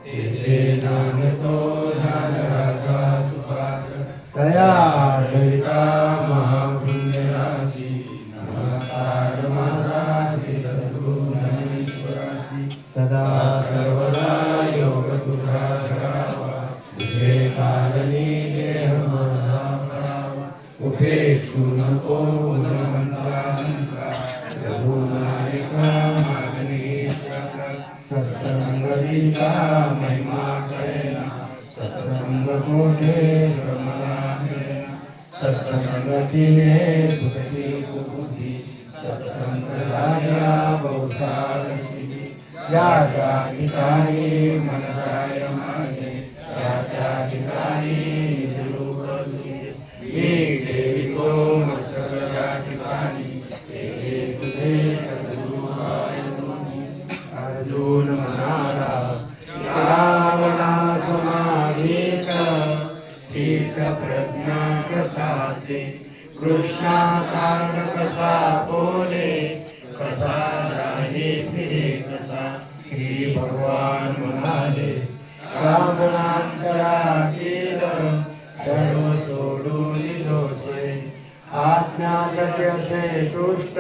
तेथे नांदतो ज्ञानराजा सुपात्र तया ललिता महापुण्यराशी नमस्कार माझा श्री सद्गुरु ज्ञानेश्वराची सदा सर्वदा योग तुझा करावा विवेकाननी देह माझा करावा उपेक्षू नको गुणवंता रघुनायका मागणेश्वरा सत्संगीता महिमा कळेना सत्संग कोठे ब्रह्मला मिळेना सत्संगतीने भक्ती बुद्धी सत्संगराया बहुसार सिद्धी या त्या ठिकाणी मन जाय माझे त्या त्या ठिकाणी निजरूप तुझे मी ठेवितो मस्तक या ठिकाणी ते तुझे सद्गुरुराय दोन्ही अर्जुन म्हणाला रावणा समाधीत स्थित प्रज्ञा कसाचे कृष्णा सांग कसा बोले कसा राही फिरे कसा श्री भगवान म्हणाले रावणांतरातील सर्व सोडून जोसे आज्ञागते तुष्ट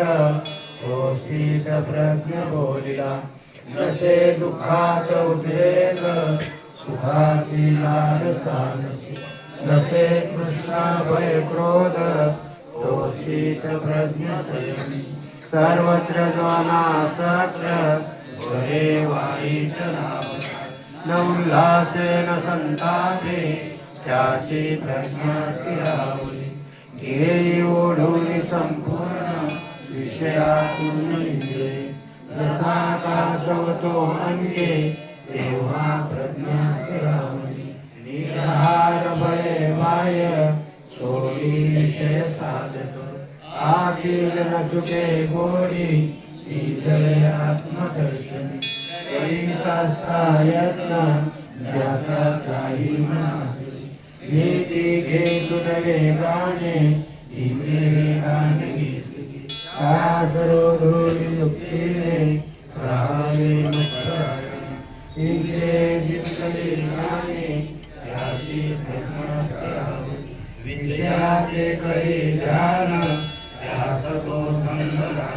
होसीत प्रज्ञ बोलिला जसे दुःखात उद्रेक सुखाची लालसानसी जसे कृष्णा भय क्रोध तोषित प्रज्ञ संयमी सर्वत्र ज्वानासक्त बरे वाईट लाभता न उल्हासे न संतापे त्याची प्रज्ञा स्थिरावली घेई ओढून संपूर्ण विषयातून इंद्रिये जसा कासवतो अंगे तेव्हा प्रज्ञा स्थिरावली निराहार भय बाय सोडी विषय साधक आतील न चुके गोडी ती जळे आत्मदर्शनी करिता यत्न ज्याचाही मनासी भीती घेतून वेगाने इंद्रियाने घेतली कासरोधोरी युक्तीने राहावे मुक्तरायणी इंद्रिये जिंकली ज्ञाने त्याची प्रज्ञा स्थिरावली विषयाचे करी ध्यान त्यास तो संगला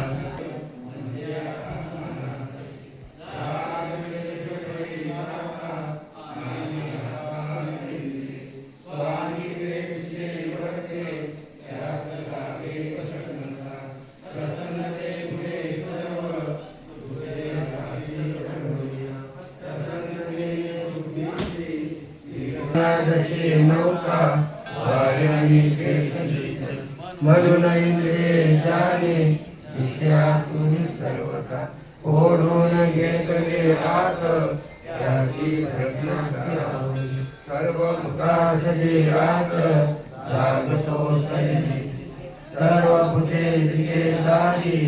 जशी नौका वाऱ्याने म्हणून इंद्रिये जाणे विषयातून सर्वता ओढून घेतले आत त्याची प्रज्ञा स्थिरावली सर्व भूतासजी रात्र जागतो सैनिक सर्व भूते जिथे जागी